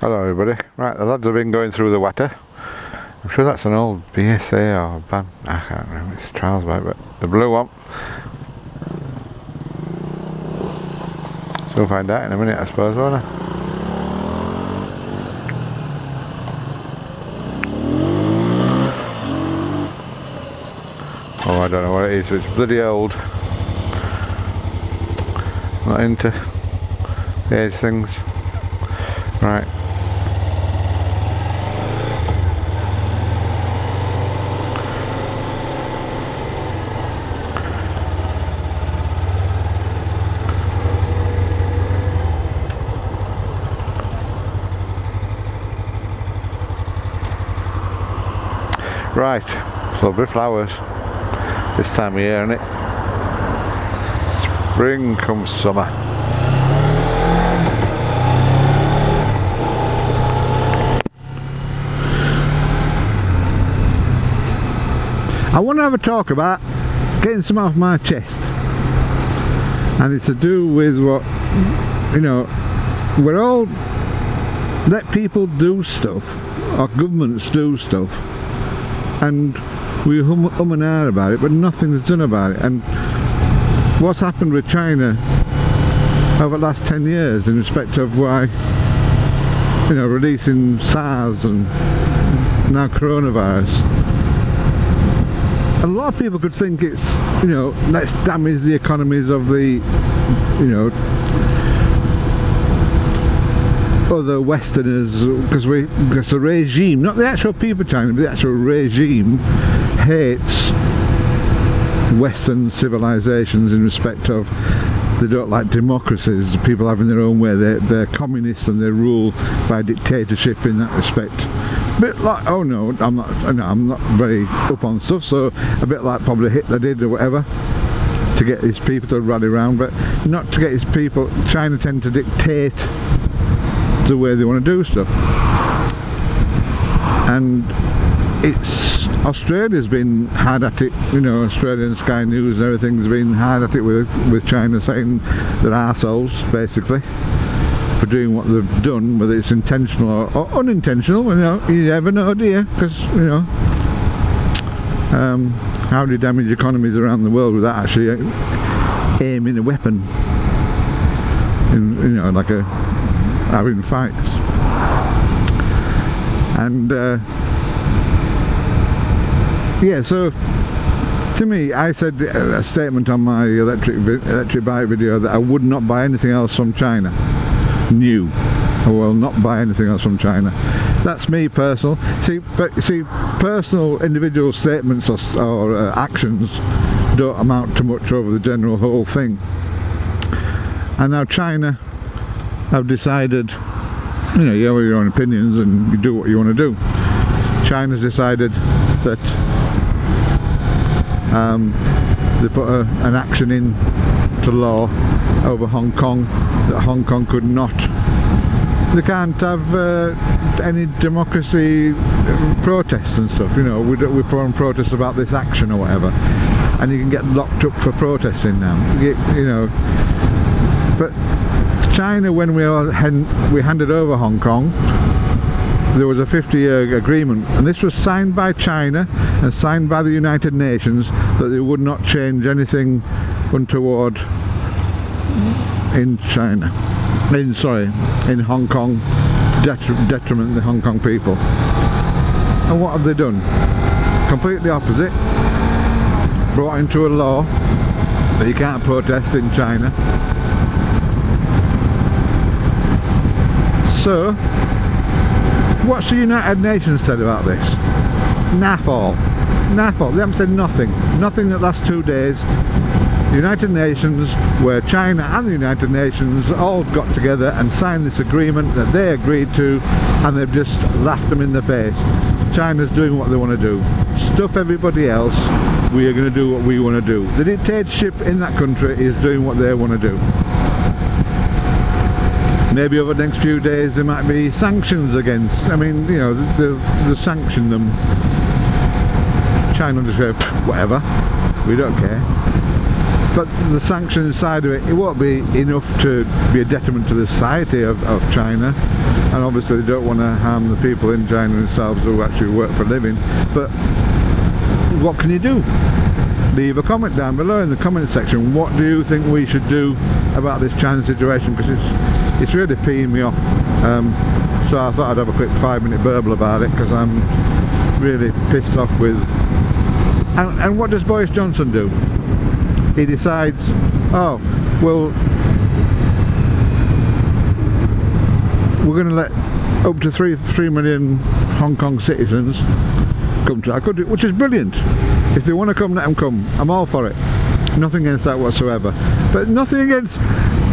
Hello everybody. Right, the lads have been going through the water. I'm sure that's an old BSA or ban. I can't remember, it's a trials bike, but the blue one. So we'll find out in a minute, I suppose, won't I? Oh, I don't know what it is, but it's bloody old. Not into these things. Right. Right, it's lovely flowers this time of year, isn't it? Spring comes summer. I want to have a talk about getting some off my chest, and it's to do with what, you know, we're all let people do stuff, or governments do stuff, and we hum and ah about it, but nothing's done about it. And what's happened with China over the last 10 years in respect of why, you know, releasing SARS and now coronavirus, a lot of people could think it's, you know, let's damage the economies of the, you know, other Westerners, because the regime, not the actual people of China, but the actual regime hates Western civilizations in respect of they don't like democracies, people having their own way, they're communists and they rule by dictatorship in that respect. A bit like, oh no, I'm not very up on stuff, so a bit like probably Hitler did or whatever, to get his people to rally around, but not to get his people. China tend to dictate the way they want to do stuff, and Australia's been hard at it, you know. Australian Sky News and everything's been hard at it with China, saying they're arseholes basically for doing what they've done, whether it's intentional or unintentional. You know, you never know, do you? Because, you know, how do you damage economies around the world without actually aiming a weapon, you know, like having fights? And yeah, so to me, I said a statement on my electric bike video that I would not buy anything else from China. New. I will not buy anything else from China. That's me personal. See, personal individual statements or actions don't amount to much over the general whole thing. And now China have decided, you know, you have your own opinions and you do what you want to do. China's decided that they put an action into law over Hong Kong, that Hong Kong could not, they can't have any democracy protests and stuff, you know. We put on protests about this action or whatever, and you can get locked up for protesting now, you know. But China, when we handed over Hong Kong, there was a 50-year agreement, and this was signed by China and signed by the United Nations, that they would not change anything untoward in China, in Hong Kong, detriment the Hong Kong people. And what have they done? Completely opposite. Brought into a law that you can't protest in China. So, what's the United Nations said about this? Naff all. Naff all. They haven't said nothing. Nothing in the last 2 days. The United Nations, where China and the United Nations all got together and signed this agreement that they agreed to, and they've just laughed them in the face. China's doing what they want to do. Stuff everybody else. We are going to do what we want to do. The dictatorship in that country is doing what they want to do. Maybe over the next few days there might be sanctions against, I mean, you know, they'll sanction them. China will just go, whatever, we don't care. but the sanctions side of it, it won't be enough to be a detriment to the society of China, and obviously they don't want to harm the people in China themselves who actually work for a living. But what can you do? Leave a comment down below in the comment section. What do you think we should do about this China situation? Because it's really peeing me off. So I thought I'd have a quick 5-minute burble about it, because I'm really pissed off with. And what does Boris Johnson do? He decides, oh, well, we're going to let up to 3 million Hong Kong citizens come to our country, which is brilliant. If they want to come, let them come. I'm all for it. Nothing against that whatsoever. But nothing against,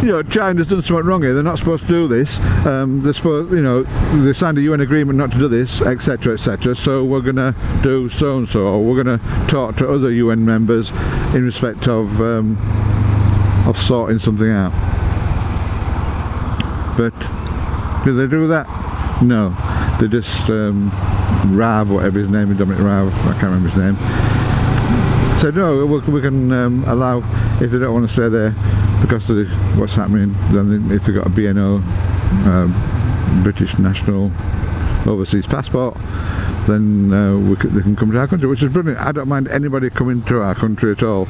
you know, China's done something wrong here. They're not supposed to do this. They're supposed, you know, they signed a UN agreement not to do this, etc., etc. So we're going to do so and so, or we're going to talk to other UN members in respect of sorting something out. But do they do that? No. They just Rav, whatever his name is, Dominic Rav, I can't remember his name. So no, we can allow, if they don't want to stay there because of what's happening, then if they've got a BNO, British national overseas passport, then they can come to our country, which is brilliant. I don't mind anybody coming to our country at all.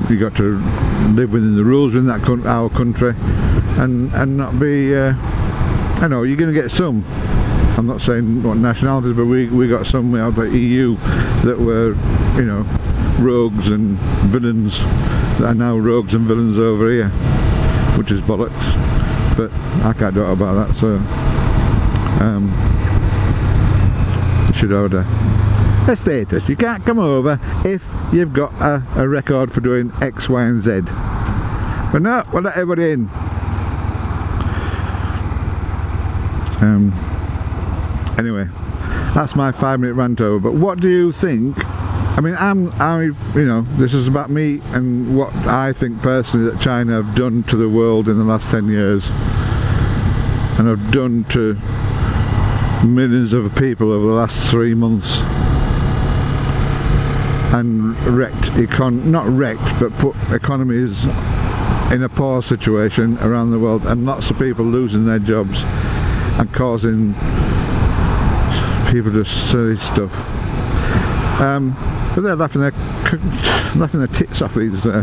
You got to live within the rules in that our country, and not be. I know you're going to get some. I'm not saying what nationalities, but we got some out of the EU that were, you know, rogues and villains that are now rogues and villains over here, which is bollocks. But I can't do it about that, so should order a status. You can't come over if you've got a record for doing X, Y and Z. But no, we'll let everybody in. Anyway, that's my 5-minute rant over. But what do you think? I mean, you know, this is about me and what I think personally that China have done to the world in the last 10 years, and have done to millions of people over the last 3 months, and wrecked not wrecked, but put economies in a poor situation around the world, and lots of people losing their jobs and causing people to silly stuff. But they're laughing their tits off these. I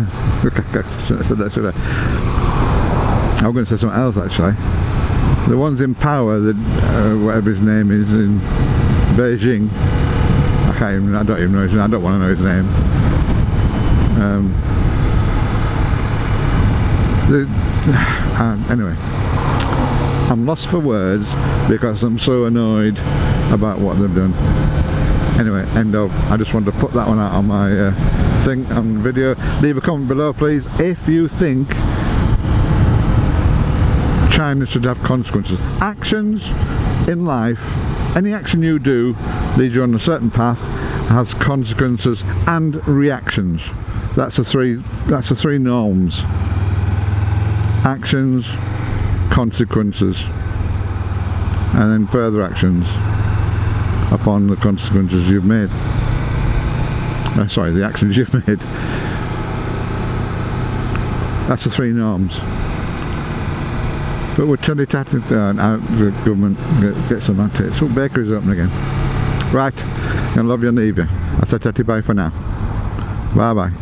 was going to say something else actually. The ones in power, whatever his name is in Beijing. I don't even know his name. I don't want to know his name. Anyway, I'm lost for words because I'm so annoyed about what they've done. Anyway, end of. I just wanted to put that one out on my thing on video. Leave a comment below please if you think China should have consequences. Actions in life, any action you do leads you on a certain path, has consequences and reactions. That's the three norms. Actions, consequences, and then further actions upon the consequences you've made. Sorry, the actions you've made. That's the three norms. But we're telling the government get some at it. So bakery's open again. Right, I love you and leave you. I said bye for now. Bye bye.